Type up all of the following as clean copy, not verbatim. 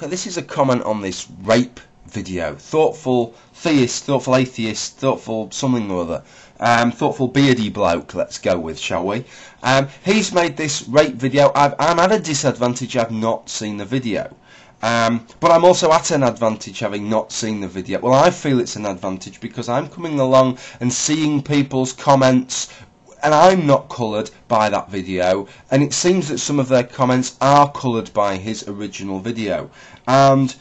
Okay, this is a comment on this rape video. Thoughtful theist, thoughtful atheist, thoughtful something or other. Thoughtful beardy bloke, let's go with, shall we? He's made this rape video. I'm at a disadvantage, I've not seen the video. But I'm also at an advantage having not seen the video. Well, I feel it's an advantage because I'm coming along and seeing people's comments, and I'm not coloured by that video, and it seems that some of their comments are coloured by his original video. And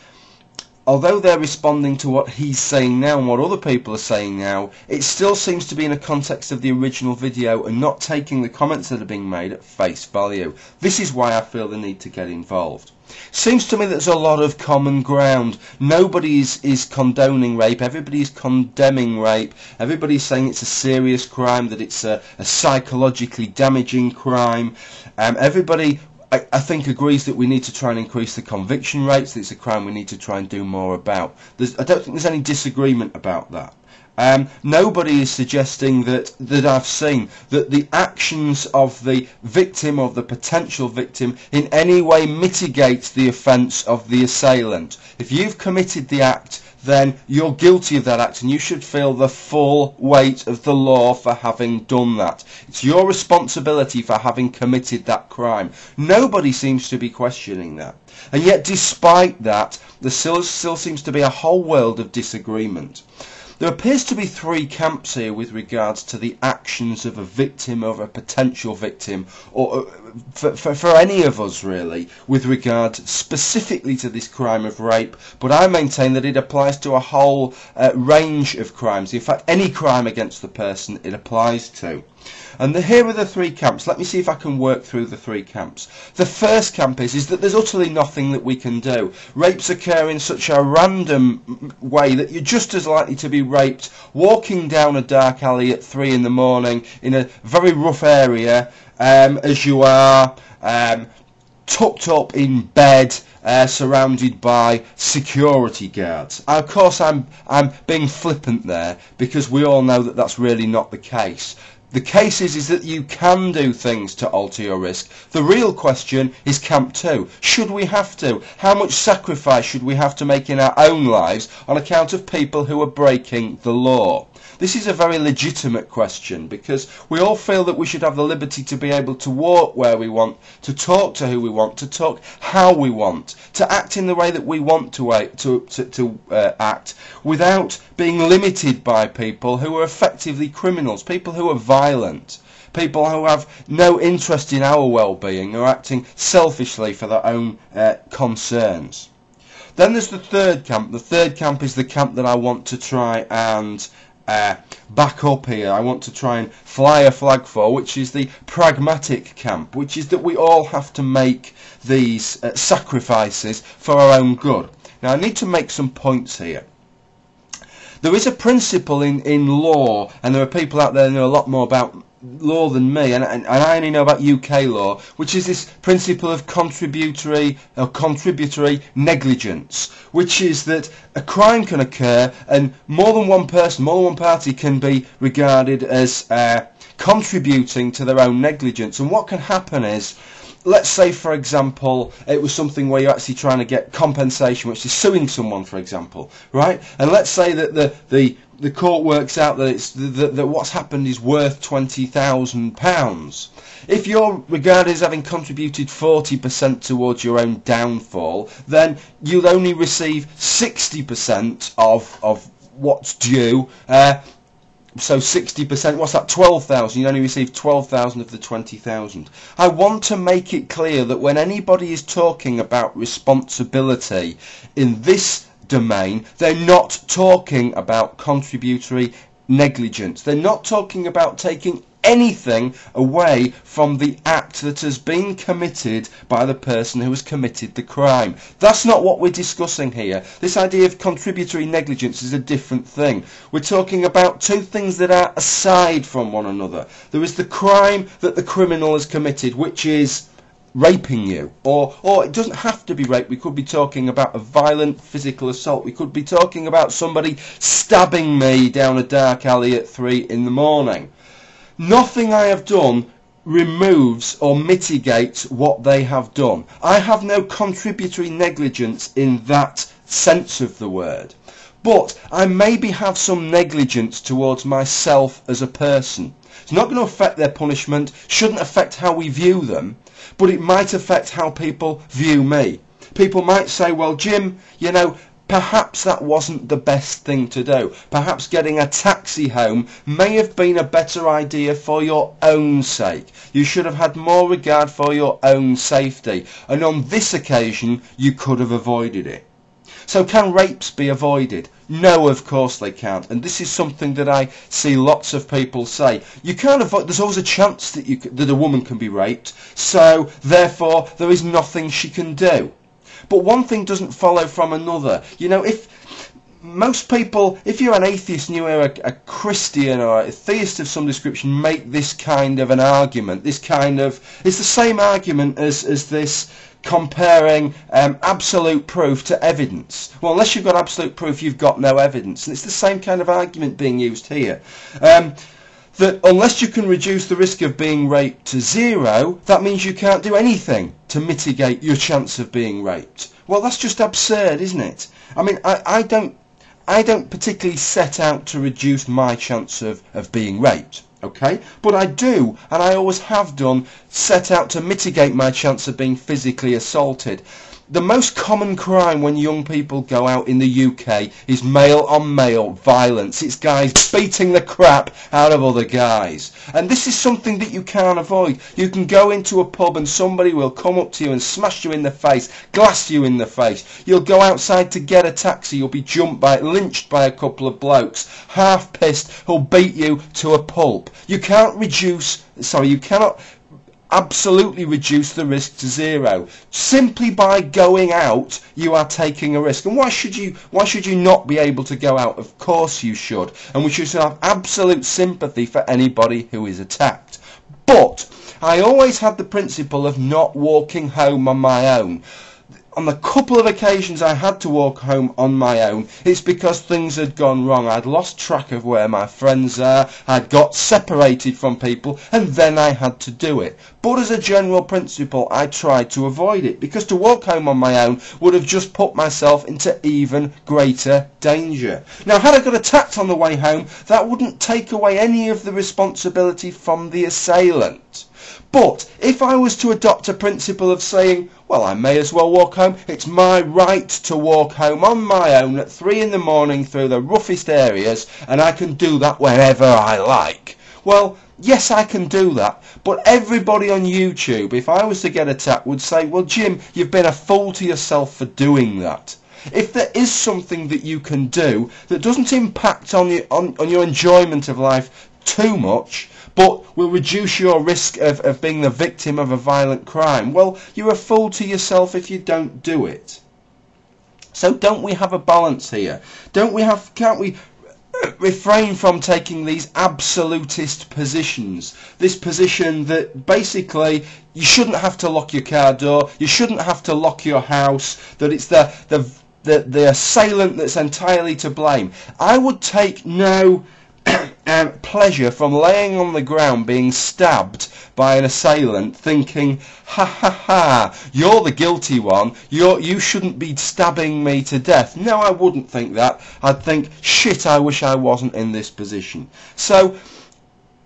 although they're responding to what he's saying now and what other people are saying now, it still seems to be in a context of the original video and not taking the comments that are being made at face value. This is why I feel the need to get involved. Seems to me there's a lot of common ground. Nobody is condoning rape. Everybody is condemning rape. Everybody's saying it's a serious crime, that it's a psychologically damaging crime. Everybody, I think, agrees that we need to try and increase the conviction rates, that it's a crime we need to try and do more about. I don't think there's any disagreement about that. Nobody is suggesting that I've seen that the actions of the victim or the potential victim in any way mitigates the offence of the assailant. If you've committed the act, then you're guilty of that act and you should feel the full weight of the law for having done that. It's your responsibility for having committed that crime. Nobody seems to be questioning that. And yet despite that, there still seems to be a whole world of disagreement. There appears to be three camps here with regards to the actions of a victim or a potential victim, or for any of us really, with regard specifically to this crime of rape, but I maintain that it applies to a whole range of crimes. In fact, any crime against the person it applies to. And here are the three camps. Let me see if I can work through the three camps. The first camp is that there's utterly nothing that we can do. Rapes occur in such a random way that you're just as likely to be raped walking down a dark alley at 3 in the morning in a very rough area as you are tucked up in bed surrounded by security guards. Of course I'm being flippant there because we all know that that's really not the case. The case is that you can do things to alter your risk. The real question is camp 2. Should we have to? How much sacrifice should we have to make in our own lives on account of people who are breaking the law? This is a very legitimate question because we all feel that we should have the liberty to be able to walk where we want, to talk to who we want, to talk how we want, to act in the way that we want to act without being limited by people who are effectively criminals, people who are violent, people who have no interest in our well-being, or acting selfishly for their own concerns. Then there's the third camp. The third camp is the camp that I want to try and back up here. I want to try and fly a flag for, which is the pragmatic camp, which is that we all have to make these sacrifices for our own good. Now I need to make some points here. There is a principle in law, and there are people out there who know a lot more about law than me, and I only know about UK law, which is this principle of contributory negligence, which is that a crime can occur and more than one person, more than one party can be regarded as contributing to their own negligence. And what can happen is, let's say for example it was something where you're actually trying to get compensation, which is suing someone, for example, right? And let's say that the court works out that that what's happened is worth £20,000. If you're regarded as having contributed 40% towards your own downfall, then you'll only receive 60% of what's due. So 60%, what's that, 12,000? You only receive 12,000 of the 20,000. I want to make it clear that when anybody is talking about responsibility in this domain, they're not talking about contributory negligence. They're not talking about taking anything away from the act that has been committed by the person who has committed the crime. That's not what we're discussing here. This idea of contributory negligence is a different thing. We're talking about two things that are aside from one another. There is the crime that the criminal has committed, which is raping you, or it doesn't have to be rape. We could be talking about a violent physical assault. We could be talking about somebody stabbing me down a dark alley at 3 in the morning. Nothing I have done removes or mitigates what they have done. I have no contributory negligence in that sense of the word. But I maybe have some negligence towards myself as a person. It's not going to affect their punishment, shouldn't affect how we view them, but it might affect how people view me. People might say, well, Jim, you know, perhaps that wasn't the best thing to do. Perhaps getting a taxi home may have been a better idea for your own sake. You should have had more regard for your own safety. And on this occasion, you could have avoided it. So can rapes be avoided? No, of course they can't. And this is something that I see lots of people say. You can't avoid, there's always a chance that a woman can be raped, so therefore there is nothing she can do. But one thing doesn't follow from another. You know, if most people, if you're an atheist and you're a Christian or a theist of some description, make this kind of an argument. This kind of, it's the same argument as this comparing absolute proof to evidence. Well, unless you've got absolute proof, you've got no evidence. And it's the same kind of argument being used here. That unless you can reduce the risk of being raped to zero, that means you can't do anything to mitigate your chance of being raped. Well, that's just absurd, isn't it? I mean, I don't particularly set out to reduce my chance of being raped, okay? But I do, and I always have done, set out to mitigate my chance of being physically assaulted. The most common crime when young people go out in the UK is male-on-male violence. It's guys beating the crap out of other guys. And this is something that you can't avoid. You can go into a pub and somebody will come up to you and smash you in the face, glass you in the face. You'll go outside to get a taxi, you'll be lynched by a couple of blokes, half pissed, who'll beat you to a pulp. You cannot absolutely reduce the risk to zero. Simply by going out, you are taking a risk. And why should you not be able to go out? Of course you should. And we should have absolute sympathy for anybody who is attacked. But I always had the principle of not walking home on my own. On the couple of occasions I had to walk home on my own, it's because things had gone wrong. I'd lost track of where my friends are, I'd got separated from people, and then I had to do it. But as a general principle, I tried to avoid it, because to walk home on my own would have just put myself into even greater danger. Now, had I got attacked on the way home, that wouldn't take away any of the responsibility from the assailant. But if I was to adopt a principle of saying, well, I may as well walk home, it's my right to walk home on my own at 3 in the morning through the roughest areas, and I can do that whenever I like. Well, yes, I can do that, but everybody on YouTube, if I was to get attacked, would say, well, Jim, you've been a fool to yourself for doing that. If there is something that you can do that doesn't impact on your enjoyment of life too much, but will reduce your risk of being the victim of a violent crime, well, you're a fool to yourself if you don't do it. So don't we have a balance here? Can't we refrain from taking these absolutist positions? This position that basically you shouldn't have to lock your car door, you shouldn't have to lock your house, that it's the assailant that's entirely to blame. I would take no pleasure from laying on the ground being stabbed by an assailant, thinking, ha ha ha, you're the guilty one, you shouldn't be stabbing me to death. No, I wouldn't think that. I'd think, shit, I wish I wasn't in this position. So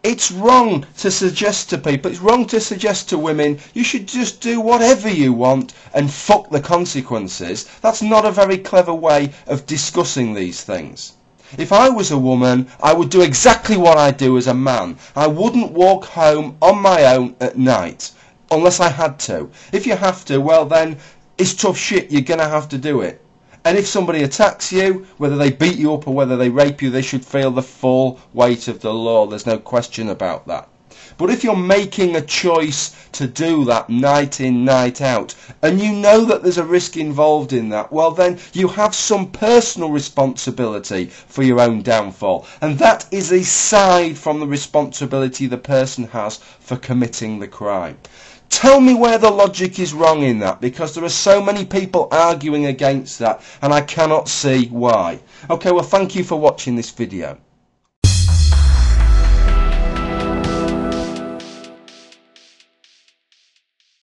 it's wrong to suggest to people, it's wrong to suggest to women, you should just do whatever you want and fuck the consequences. That's not a very clever way of discussing these things. If I was a woman, I would do exactly what I do as a man. I wouldn't walk home on my own at night, unless I had to. If you have to, well then, it's tough shit, you're going to have to do it. And if somebody attacks you, whether they beat you up or whether they rape you, they should feel the full weight of the law. There's no question about that. But if you're making a choice to do that night in, night out, and you know that there's a risk involved in that, well then you have some personal responsibility for your own downfall. And that is aside from the responsibility the person has for committing the crime. Tell me where the logic is wrong in that, because there are so many people arguing against that, and I cannot see why. Okay, well, thank you for watching this video.